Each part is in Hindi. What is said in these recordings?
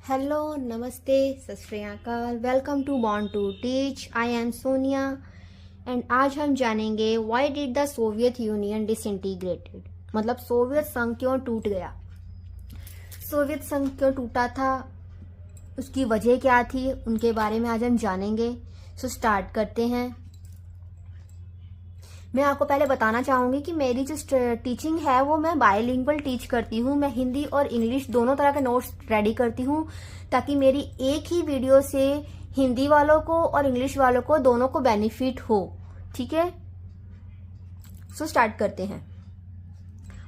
हेलो, नमस्ते, Sat Sri Akal. Welcome to Born to Teach. I am Sonia and आज हम जानेंगे why did the Soviet Union disintegrated, मतलब सोवियत संघ क्यों टूट गया। सोवियत संघ क्यों टूटा था, उसकी वजह क्या थी, उनके बारे में आज हम जानेंगे। सो स्टार्ट करते हैं। मैं आपको पहले बताना चाहूंगी कि मेरी जो टीचिंग है वो मैं बायलिंगुअल टीच करती हूँ। मैं हिंदी और इंग्लिश दोनों तरह के नोट्स रेडी करती हूँ ताकि मेरी एक ही वीडियो से हिंदी वालों को और इंग्लिश वालों को दोनों को बेनिफिट हो। ठीक है, सो स्टार्ट करते हैं।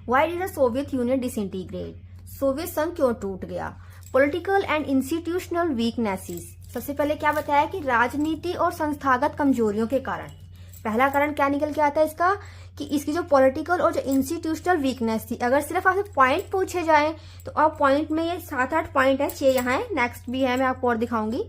Why did the Soviet union disintegrate, Soviet संघ क्यों टूट गया। पॉलिटिकल एंड इंस्टीट्यूशनल वीकनेसेस, सबसे पहले क्या बताया कि राजनीति और संस्थागत कमजोरियों के कारण। पहला कारण क्या निकल के आता है इसका कि इसकी जो पॉलिटिकल और जो इंस्टीट्यूशनल वीकनेस थी। अगर सिर्फ आपसे पॉइंट पूछे जाए तो आप पॉइंट में ये 7-8 पॉइंट है, 6 यहाँ है, नेक्स्ट भी है, मैं आपको और दिखाऊंगी।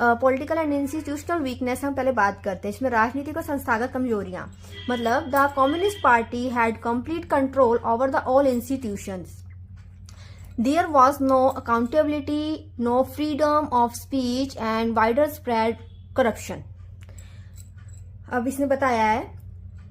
पॉलिटिकल एंड इंस्टीट्यूशनल वीकनेस हम पहले बात करते हैं। इसमें राजनीतिक और संस्थागत कमजोरियां, मतलब the communist party had complete control over the all institutions. There was no accountability, no freedom of speech and wider spread corruption. अब इसने बताया है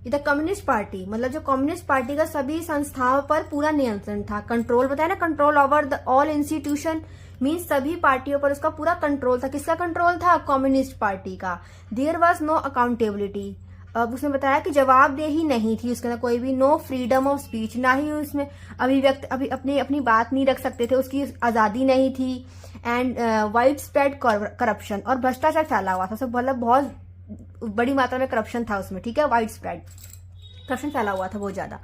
द कम्युनिस्ट पार्टी, मतलब जो कम्युनिस्ट पार्टी का सभी संस्थाओं पर पूरा नियंत्रण था। कंट्रोल बताया ना, control over the all institution means सभी पार्टियों पर उसका पूरा कंट्रोल था। किसका कंट्रोल था? कम्युनिस्ट पार्टी का। देयर वॉज नो अकाउंटेबिलिटी, अब उसने बताया कि जवाबदेही नहीं थी उसके अंदर कोई भी। नो फ्रीडम ऑफ स्पीच, ना ही उसमें अभिव्यक्त अपनी बात नहीं रख सकते थे, उसकी आजादी नहीं थी। एंड वाइड स्प्रेड करप्शन, और भ्रष्टाचार फैला हुआ था, सब मतलब बहुत बड़ी मात्रा में करप्शन था उसमें। ठीक है, वाइड स्प्रेड करप्शन फैला हुआ था बहुत ज्यादा।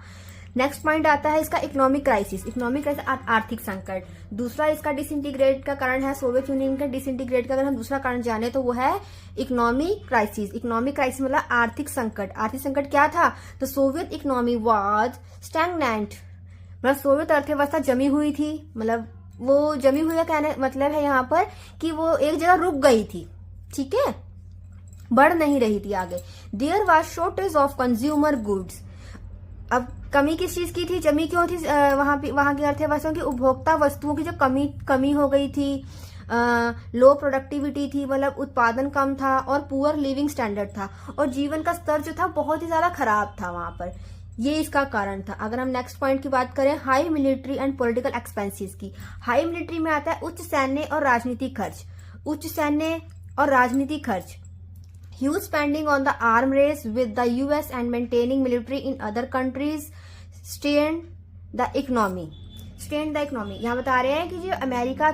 नेक्स्ट पॉइंट आता है इसका इकोनॉमिक क्राइसिस। इकोनॉमिक क्राइसिस आर्थिक संकट। दूसरा इसका डिसइंटीग्रेट का कारण है, सोवियत यूनियन का डिसइंटीग्रेट का अगर हम दूसरा कारण जाने तो वो है इकोनॉमिक क्राइसिस। इकोनॉमिक क्राइसिस मतलब आर्थिक संकट। आर्थिक संकट क्या था? तो सोवियत इकोनॉमी वाज स्टैग्नेंट, मतलब सोवियत अर्थव्यवस्था जमी हुई थी। मतलब वो जमी हुई का कहने मतलब है यहाँ पर कि वो एक जगह रुक गई थी। ठीक है, बढ़ नहीं रही थी आगे। There was shortage of consumer goods, अब कमी किस चीज की थी, जमी क्यों थी? वहां की अर्थव्यवस्था की उपभोक्ता वस्तुओं की जो कमी हो गई थी। लो प्रोडक्टिविटी थी, मतलब उत्पादन कम था, और पुअर लिविंग स्टैंडर्ड था, और जीवन का स्तर जो था बहुत ही ज्यादा खराब था वहां पर। ये इसका कारण था। अगर हम नेक्स्ट पॉइंट की बात करें, high military and political expenses की। हाई मिलिट्री में आता है उच्च सैन्य और राजनीतिक खर्च। उच्च सैन्य और राजनीतिक खर्च। Huge spending on the arm race with the US and maintaining military in other countries strained the economy. यहाँ बता रहे हैं कि जो अमेरिका